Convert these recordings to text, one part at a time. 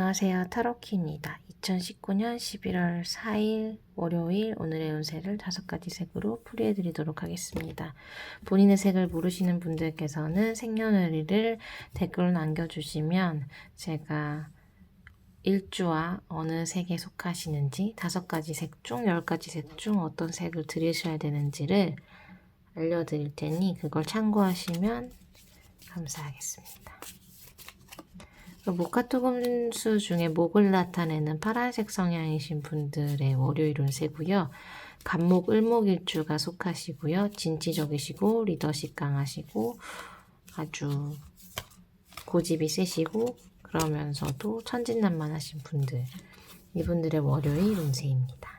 안녕하세요. 타로키입니다. 2019년 11월 4일 월요일 오늘의 운세를 5가지 색으로 풀이해드리도록 하겠습니다. 본인의 색을 모르시는 분들께서는 생년월일을 댓글로 남겨주시면 제가 일주와 어느 색에 속하시는지 5가지 색 중 10가지 색 중 어떤 색을 들으셔야 되는지를 알려드릴 테니 그걸 참고하시면 감사하겠습니다. 목화토금수 중에 목을 나타내는 파란색 성향이신 분들의 월요일 운세고요. 간목, 을목일주가 속하시고요. 진취적이시고 리더십 강하시고 아주 고집이 세시고 그러면서도 천진난만하신 분들, 이분들의 월요일 운세입니다.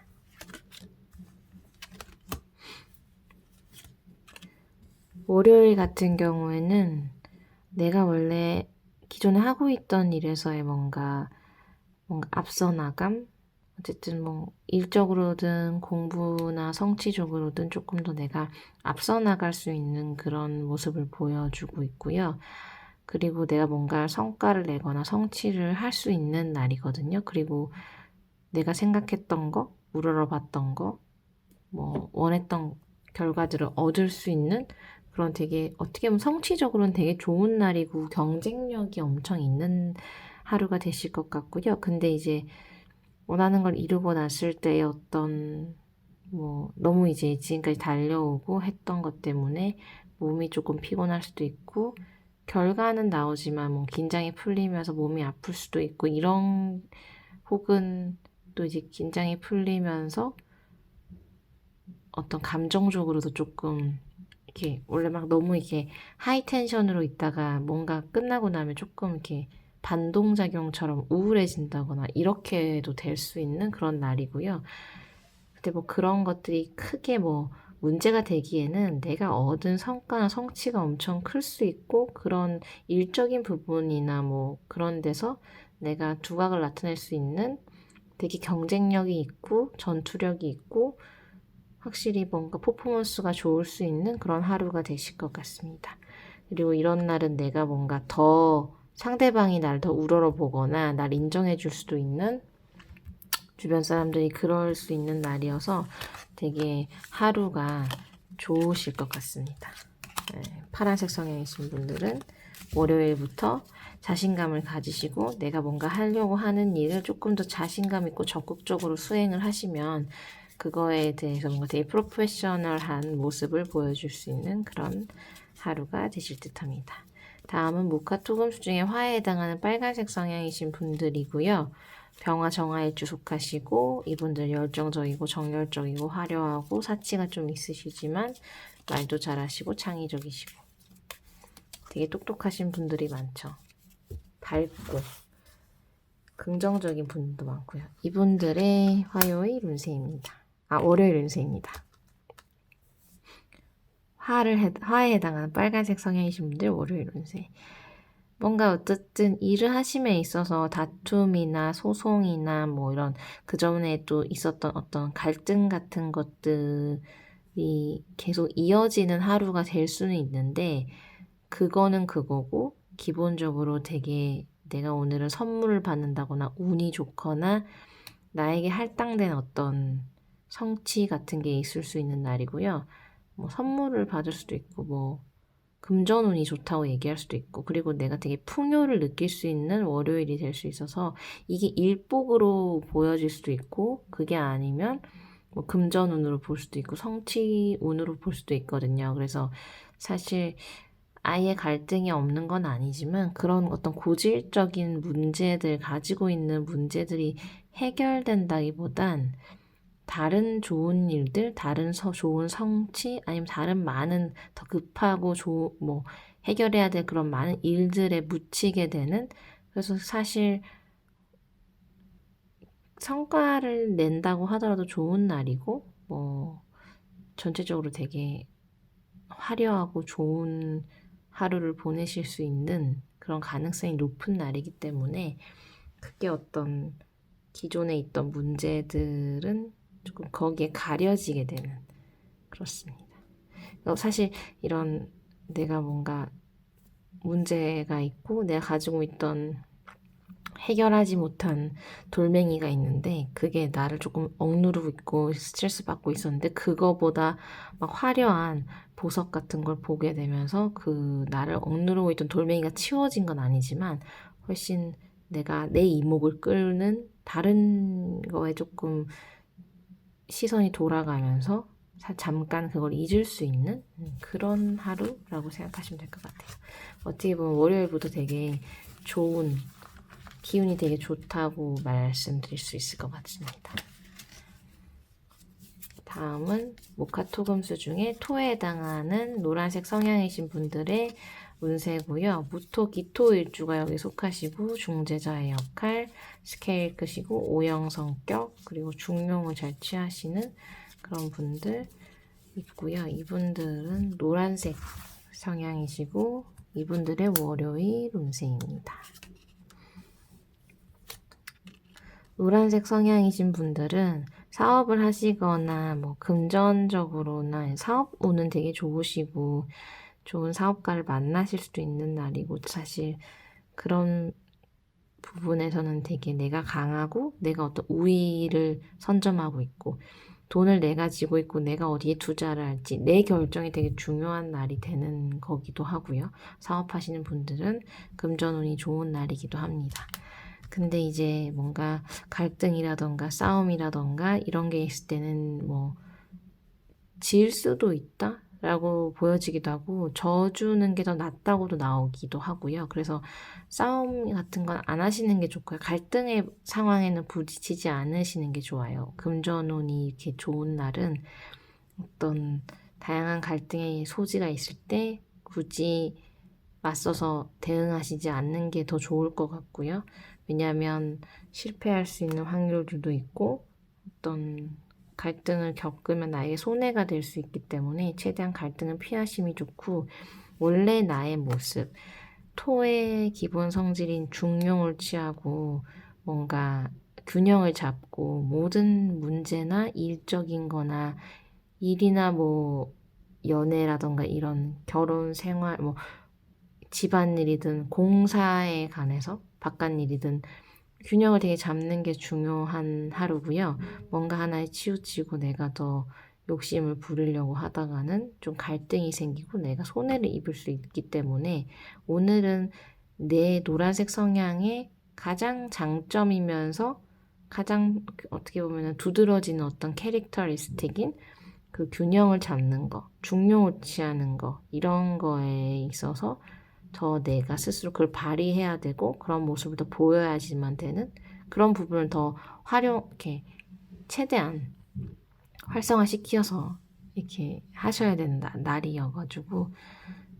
월요일 같은 경우에는 내가 원래 기존에 하고 있던 일에서의 뭔가 앞서 나감? 어쨌든 뭐 일적으로든 공부나 성취적으로든 조금 더 내가 앞서 나갈 수 있는 그런 모습을 보여주고 있고요. 그리고 내가 뭔가 성과를 내거나 성취를 할 수 있는 날이거든요. 그리고 내가 생각했던 거, 우러러봤던 거, 뭐 원했던 결과들을 얻을 수 있는 그런 되게 어떻게 보면 성취적으로는 되게 좋은 날이고 경쟁력이 엄청 있는 하루가 되실 것 같고요. 근데 이제 원하는 걸 이루고 났을 때의 어떤 뭐 너무 이제 지금까지 달려오고 했던 것 때문에 몸이 조금 피곤할 수도 있고 결과는 나오지만 뭐 긴장이 풀리면서 몸이 아플 수도 있고 이런 혹은 또 이제 긴장이 풀리면서 어떤 감정적으로도 조금 이렇게 원래 막 너무 이렇게 하이 텐션으로 있다가 뭔가 끝나고 나면 조금 이렇게 반동작용처럼 우울해진다거나 이렇게도 될 수 있는 그런 날이고요. 근데 뭐 그런 것들이 크게 뭐 문제가 되기에는 내가 얻은 성과나 성취가 엄청 클 수 있고 그런 일적인 부분이나 뭐 그런 데서 내가 두각을 나타낼 수 있는 되게 경쟁력이 있고 전투력이 있고 확실히 뭔가 퍼포먼스가 좋을 수 있는 그런 하루가 되실 것 같습니다. 그리고 이런 날은 내가 뭔가 더 상대방이 날 더 우러러보거나 날 인정해 줄 수도 있는 주변 사람들이 그럴 수 있는 날이어서 되게 하루가 좋으실 것 같습니다. 네, 파란색 성향이신 분들은 월요일부터 자신감을 가지시고 내가 뭔가 하려고 하는 일을 조금 더 자신감 있고 적극적으로 수행을 하시면 그거에 대해서 뭔가 되게 프로페셔널한 모습을 보여줄 수 있는 그런 하루가 되실 듯 합니다. 다음은 목화토금수 중에 화에 해당하는 빨간색 성향이신 분들이고요. 병화 정화일주 속하시고 이분들 열정적이고 정열적이고 화려하고 사치가 좀 있으시지만 말도 잘하시고 창의적이시고 되게 똑똑하신 분들이 많죠. 밝고 긍정적인 분도 많고요. 이분들의 화요일 운세입니다. 월요일 운세입니다. 화에 해당하는 빨간색 성향이신 분들 월요일 운세. 뭔가 어쨌든 일을 하심에 있어서 다툼이나 소송이나 뭐 이런 그전에 또 있었던 어떤 갈등 같은 것들이 계속 이어지는 하루가 될 수는 있는데 그거는 그거고 기본적으로 되게 내가 오늘은 선물을 받는다거나 운이 좋거나 나에게 할당된 어떤 성취 같은 게 있을 수 있는 날이고요. 뭐 선물을 받을 수도 있고 뭐 금전운이 좋다고 얘기할 수도 있고 그리고 내가 되게 풍요를 느낄 수 있는 월요일이 될 수 있어서 이게 일복으로 보여질 수도 있고 그게 아니면 뭐 금전운으로 볼 수도 있고 성취운으로 볼 수도 있거든요. 그래서 사실 아예 갈등이 없는 건 아니지만 그런 어떤 고질적인 문제들 가지고 있는 문제들이 해결된다기보단 다른 좋은 일들, 다른 좋은 성취, 아니면 다른 많은 더 급하고 뭐 해결해야 될 그런 많은 일들에 묻히게 되는 그래서 사실 성과를 낸다고 하더라도 좋은 날이고 뭐 전체적으로 되게 화려하고 좋은 하루를 보내실 수 있는 그런 가능성이 높은 날이기 때문에 크게 어떤 기존에 있던 문제들은 조금 거기에 가려지게 되는 그렇습니다. 사실 이런 내가 뭔가 문제가 있고 내가 가지고 있던 해결하지 못한 돌멩이가 있는데 그게 나를 조금 억누르고 있고 스트레스 받고 있었는데 그거보다 막 화려한 보석 같은 걸 보게 되면서 그 나를 억누르고 있던 돌멩이가 치워진 건 아니지만 훨씬 내가 내 이목을 끌는 다른 거에 조금 시선이 돌아가면서 잠깐 그걸 잊을 수 있는 그런 하루라고 생각하시면 될 것 같아요. 어떻게 보면 월요일부터 되게 좋은 기운이 되게 좋다고 말씀드릴 수 있을 것 같습니다. 다음은 목화토금수 중에 토에 해당하는 노란색 성향이신 분들의 운세고요. 무토, 기토 일주가 여기 속하시고 중재자의 역할, 스케일 끄시고 O형 성격, 그리고 중용을 잘 취하시는 그런 분들 있고요. 이분들은 노란색 성향이시고 이분들의 월요일 운세입니다. 노란색 성향이신 분들은 사업을 하시거나 뭐 금전적으로나 사업 운은 되게 좋으시고 좋은 사업가를 만나실 수도 있는 날이고 사실 그런 부분에서는 되게 내가 강하고 내가 어떤 우위를 선점하고 있고 돈을 내가 쥐고 있고 내가 어디에 투자를 할지 내 결정이 되게 중요한 날이 되는 거기도 하고요. 사업하시는 분들은 금전운이 좋은 날이기도 합니다. 근데 이제 뭔가 갈등이라던가 싸움이라던가 이런 게 있을 때는 뭐 질 수도 있다? 라고 보여지기도 하고 져주는 게 더 낫다고도 나오기도 하고요. 그래서 싸움 같은 건 안 하시는 게 좋고요. 갈등의 상황에는 부딪히지 않으시는 게 좋아요. 금전운이 이렇게 좋은 날은 어떤 다양한 갈등의 소지가 있을 때 굳이 맞서서 대응하시지 않는 게 더 좋을 것 같고요. 왜냐하면 실패할 수 있는 확률들도 있고 어떤 갈등을 겪으면 나에게 손해가 될 수 있기 때문에 최대한 갈등은 피하심이 좋고 원래 나의 모습, 토의 기본 성질인 중용을 취하고 뭔가 균형을 잡고 모든 문제나 일적인 거나 일이나 뭐 연애라던가 이런 결혼 생활 뭐 집안일이든 공사에 관해서 바깥일이든 균형을 되게 잡는 게 중요한 하루고요. 뭔가 하나에 치우치고 내가 더 욕심을 부리려고 하다가는 좀 갈등이 생기고 내가 손해를 입을 수 있기 때문에 오늘은 내 노란색 성향의 가장 장점이면서 가장 어떻게 보면 두드러지는 어떤 캐릭터리스틱인 그 균형을 잡는 거, 중용을 취하는 거 이런 거에 있어서 더 내가 스스로 그걸 발휘해야 되고 그런 모습을 더 보여야지만 되는 그런 부분을 더 이렇게 최대한 활성화시켜서 이렇게 하셔야 되는 날이어가지고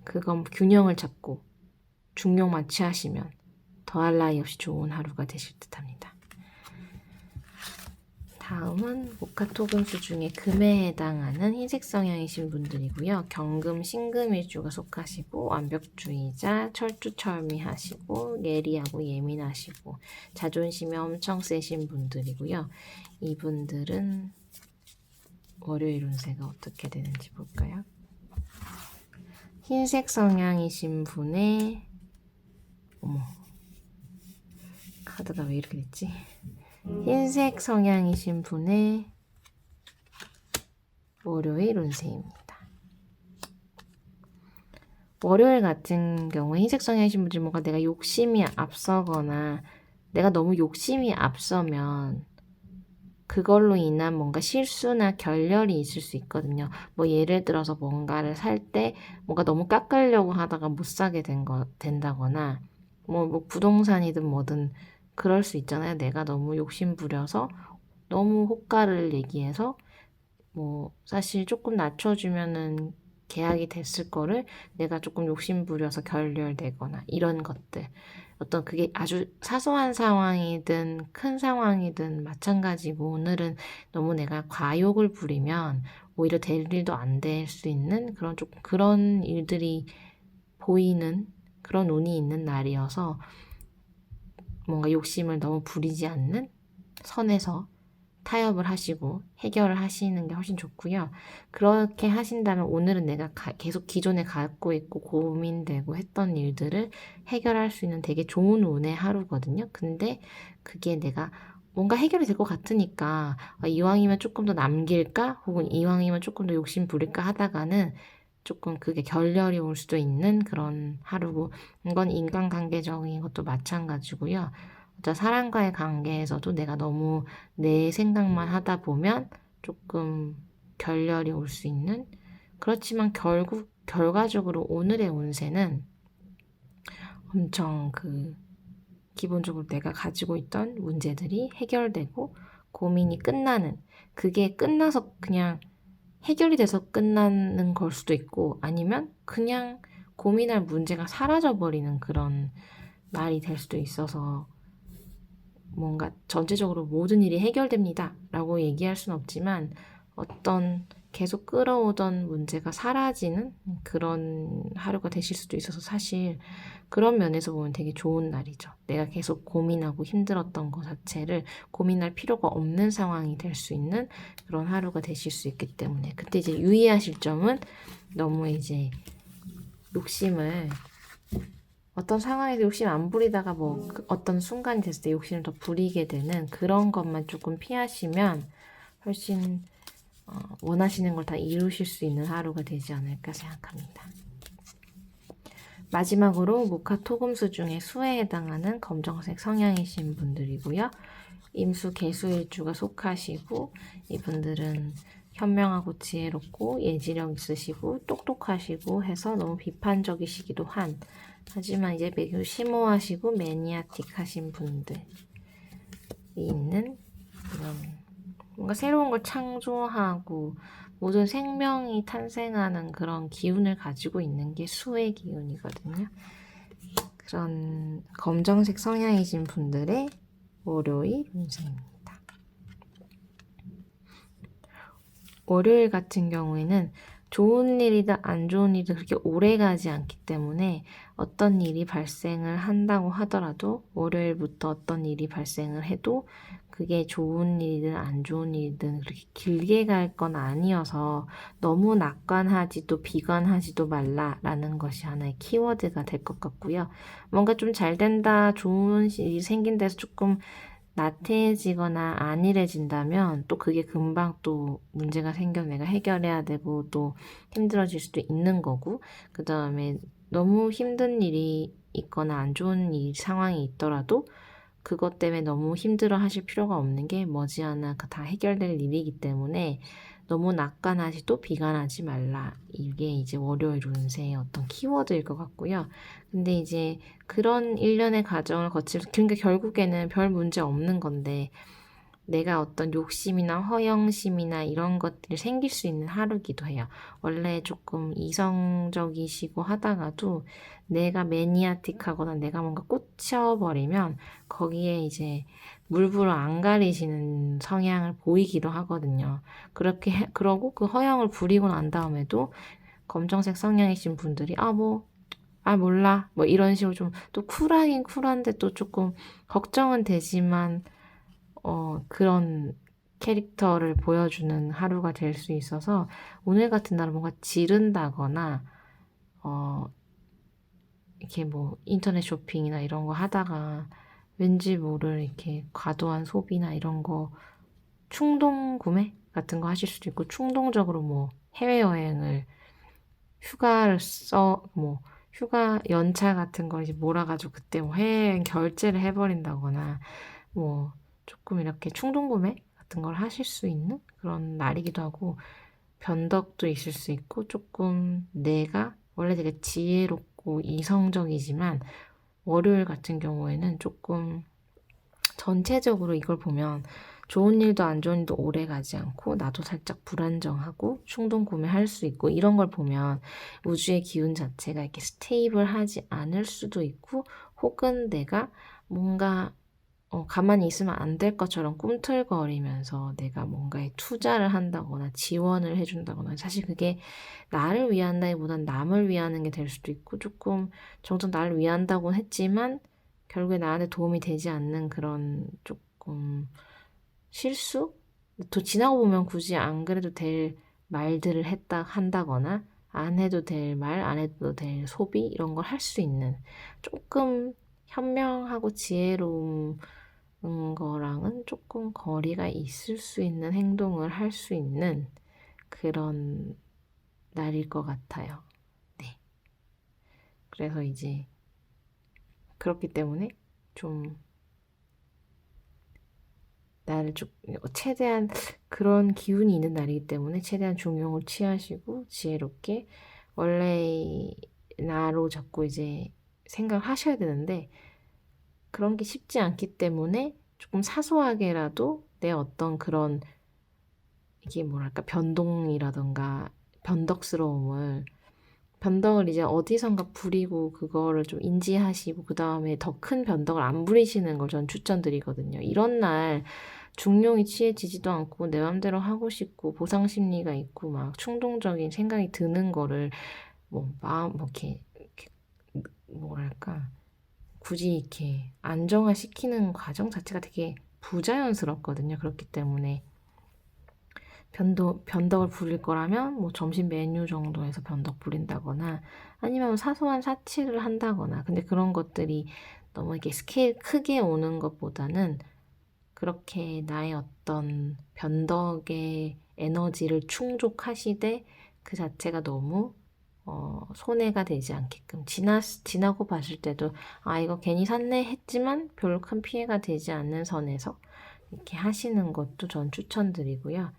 그건 균형을 잡고 중용만 취하시면 더할 나위 없이 좋은 하루가 되실 듯합니다. 다음은 목화토금수 중에 금에 해당하는 흰색 성향이신 분들이고요. 경금, 신금일주가 속하시고 완벽주의자, 철두철미하시고 예리하고 예민하시고 자존심이 엄청 세신 분들이고요. 이분들은 월요일 운세가 어떻게 되는지 볼까요? 흰색 성향이신 분의 카드가 왜 이렇게 됐지? 흰색 성향이신 분의 월요일 운세입니다. 월요일 같은 경우에 흰색 성향이신 분들 뭔가 내가 욕심이 앞서거나 내가 너무 욕심이 앞서면 그걸로 인한 뭔가 실수나 결렬이 있을 수 있거든요. 뭐 예를 들어서 뭔가를 살 때 뭔가 너무 깎으려고 하다가 못 사게 된다거나 뭐 부동산이든 뭐든 그럴 수 있잖아요. 내가 너무 욕심 부려서 너무 호가를 얘기해서 뭐 사실 조금 낮춰주면은 계약이 됐을 거를 내가 조금 욕심 부려서 결렬되거나 이런 것들 어떤 그게 아주 사소한 상황이든 큰 상황이든 마찬가지고 오늘은 너무 내가 과욕을 부리면 오히려 될 일도 안 될 수 있는 그런 조금 그런 일들이 보이는 그런 운이 있는 날이어서 뭔가 욕심을 너무 부리지 않는 선에서 타협을 하시고 해결을 하시는 게 훨씬 좋고요. 그렇게 하신다면 오늘은 내가 계속 기존에 갖고 있고 고민되고 했던 일들을 해결할 수 있는 되게 좋은 운의 하루거든요. 근데 그게 내가 뭔가 해결이 될 것 같으니까 이왕이면 조금 더 남길까? 혹은 이왕이면 조금 더 욕심 부릴까 하다가는 조금 그게 결렬이 올 수도 있는 그런 하루고, 이건 인간관계적인 것도 마찬가지고요. 어떤 사람과의 관계에서도 내가 너무 내 생각만 하다 보면 조금 결렬이 올 수 있는, 그렇지만 결국 결과적으로 오늘의 운세는 엄청 기본적으로 내가 가지고 있던 문제들이 해결되고 고민이 끝나는, 그게 끝나서 그냥 해결이 돼서 끝나는 걸 수도 있고 아니면 그냥 고민할 문제가 사라져버리는 그런 날이 될 수도 있어서, 뭔가 전체적으로 모든 일이 해결됩니다 라고 얘기할 수는 없지만 어떤 계속 끌어오던 문제가 사라지는 그런 하루가 되실 수도 있어서, 사실 그런 면에서 보면 되게 좋은 날이죠. 내가 계속 고민하고 힘들었던 것 자체를 고민할 필요가 없는 상황이 될 수 있는 그런 하루가 되실 수 있기 때문에, 그때 이제 유의하실 점은 너무 이제 욕심을, 어떤 상황에서 욕심 안 부리다가 어떤 순간이 됐을 때 욕심을 더 부리게 되는 그런 것만 조금 피하시면 훨씬 원하시는 걸 다 이루실 수 있는 하루가 되지 않을까 생각합니다. 마지막으로 목화 토금수 중에 수에 해당하는 검정색 성향이신 분들이고요. 임수 개수일주가 속하시고, 이분들은 현명하고 지혜롭고 예지력 있으시고 똑똑하시고 해서 너무 비판적이시기도 한, 하지만 이제 매우 심오하시고 매니아틱하신 분들이 있는 그런, 뭔가 새로운 걸 창조하고 모든 생명이 탄생하는 그런 기운을 가지고 있는 게 수의 기운이거든요. 그런 검정색 성향이신 분들의 월요일 운세입니다. 월요일 같은 경우에는 좋은 일이든 안 좋은 일이든 그렇게 오래 가지 않기 때문에 어떤 일이 발생을 한다고 하더라도, 월요일부터 어떤 일이 발생을 해도 그게 좋은 일이든 안 좋은 일이든 그렇게 길게 갈 건 아니어서 너무 낙관하지도 비관하지도 말라라는 것이 하나의 키워드가 될 것 같고요. 뭔가 좀 잘 된다, 좋은 일이 생긴 데서 조금 나태해지거나 안일해진다면 또 그게 금방 또 문제가 생겨 내가 해결해야 되고 또 힘들어질 수도 있는 거고, 그 다음에 너무 힘든 일이 있거나 안 좋은 상황이 있더라도 그것 때문에 너무 힘들어 하실 필요가 없는 게 머지않아 다 해결될 일이기 때문에 너무 낙관하지도 비관하지 말라. 이게 이제 월요일 운세의 어떤 키워드일 것 같고요. 근데 이제 그런 일련의 과정을 거치면서, 그러니까 결국에는 별 문제 없는 건데 내가 어떤 욕심이나 허영심이나 이런 것들이 생길 수 있는 하루기도 해요. 원래 조금 이성적이시고 하다가도 내가 매니아틱하거나 내가 뭔가 꽂혀버리면 거기에 이제 물불을 안 가리시는 성향을 보이기도 하거든요. 그러고 그 허영을 부리고 난 다음에도 검정색 성향이신 분들이 몰라 뭐 이런 식으로 좀 또 쿨하긴 쿨한데 또 조금 걱정은 되지만 그런 캐릭터를 보여주는 하루가 될 수 있어서, 오늘 같은 날은 뭔가 지른다거나 이렇게 뭐 인터넷 쇼핑이나 이런 거 하다가 왠지 모를 이렇게 과도한 소비나 이런 거, 충동 구매 같은 거 하실 수도 있고, 충동적으로 뭐 해외여행을 휴가 연차 같은 거 이제 몰아가지고 그때 뭐 해외여행 결제를 해버린다거나 뭐 조금 이렇게 충동 구매 같은 걸 하실 수 있는 그런 날이기도 하고, 변덕도 있을 수 있고, 조금 내가 원래 되게 지혜롭고 이성적이지만 월요일 같은 경우에는 조금 전체적으로 이걸 보면 좋은 일도 안 좋은 일도 오래 가지 않고 나도 살짝 불안정하고 충동 구매할 수 있고, 이런 걸 보면 우주의 기운 자체가 이렇게 스테이블하지 않을 수도 있고, 혹은 내가 뭔가 가만히 있으면 안 될 것처럼 꿈틀거리면서 내가 뭔가에 투자를 한다거나 지원을 해준다거나, 사실 그게 나를 위한다기보단 남을 위하는 게 될 수도 있고, 조금 정작 나를 위한다고는 했지만 결국에 나한테 도움이 되지 않는 그런 조금 실수? 또 지나고 보면 굳이 안 그래도 될 말들을 한다거나 안 해도 될 말, 안 해도 될 소비 이런 걸 할 수 있는 조금 현명하고 지혜로운 거랑은 조금 거리가 있을 수 있는 행동을 할 수 있는 그런 날일 것 같아요. 네. 그래서 이제 그렇기 때문에 좀 나를 좀 최대한 그런 기운이 있는 날이기 때문에 최대한 중용을 취하시고 지혜롭게 원래 나로 자꾸 이제 생각을 하셔야 되는데 그런 게 쉽지 않기 때문에 조금 사소하게라도 내 어떤 그런 이게 뭐랄까 변동이라던가 변덕을 이제 어디선가 부리고 그거를 좀 인지하시고 그 다음에 더 큰 변덕을 안 부리시는 걸 전 추천드리거든요. 이런 날 중용이 취해지지도 않고 내 맘대로 하고 싶고 보상 심리가 있고 막 충동적인 생각이 드는 거를 뭐 마음 뭐 이렇게 뭐랄까 굳이 이렇게 안정화시키는 과정 자체가 되게 부자연스럽거든요. 그렇기 때문에 변덕을 부릴 거라면 뭐 점심 메뉴 정도에서 변덕 부린다거나 아니면 사소한 사치를 한다거나 근데 그런 것들이 너무 이렇게 스케일 크게 오는 것보다는 그렇게 나의 어떤 변덕의 에너지를 충족하시되 그 자체가 너무 손해가 되지 않게끔 지나고 봤을 때도 아 이거 괜히 샀네 했지만 별로 큰 피해가 되지 않는 선에서 이렇게 하시는 것도 전 추천드리고요.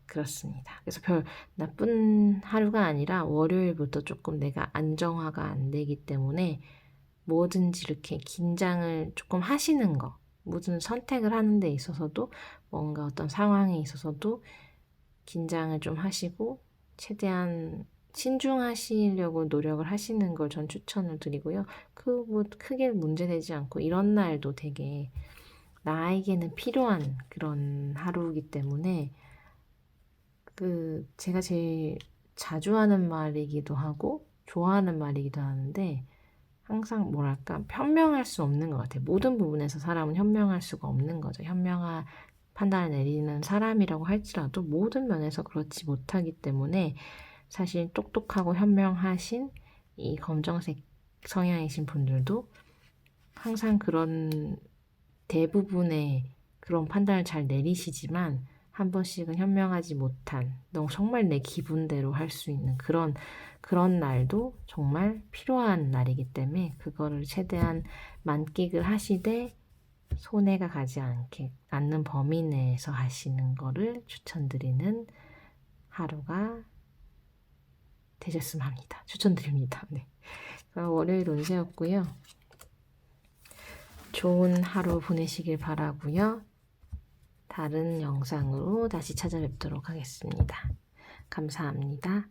그렇습니다. 그래서 별 나쁜 하루가 아니라 월요일부터 조금 내가 안정화가 안 되기 때문에 뭐든지 이렇게 긴장을 조금 하시는 거, 무슨 선택을 하는 데 있어서도 뭔가 어떤 상황에 있어서도 긴장을 좀 하시고 최대한 신중하시려고 노력을 하시는 걸 전 추천을 드리고요. 그 뭐 크게 문제되지 않고 이런 날도 되게 나에게는 필요한 그런 하루이기 때문에 제가 제일 자주 하는 말이기도 하고 좋아하는 말이기도 하는데 항상 뭐랄까 현명할 수 없는 것 같아요. 모든 부분에서 사람은 현명할 수가 없는 거죠. 현명한 판단을 내리는 사람이라고 할지라도 모든 면에서 그렇지 못하기 때문에 사실 똑똑하고 현명하신 이 검정색 성향이신 분들도 항상 그런 대부분의 그런 판단을 잘 내리시지만 한 번씩은 현명하지 못한 너무 정말 내 기분대로 할 수 있는 그런 날도 정말 필요한 날이기 때문에 그거를 최대한 만끽을 하시되 손해가 가지 않는 범위 내에서 하시는 거를 추천드리는 하루가 되셨으면 합니다. 추천드립니다. 네. 월요일 운세였고요. 좋은 하루 보내시길 바라고요. 다른 영상으로 다시 찾아뵙도록 하겠습니다. 감사합니다.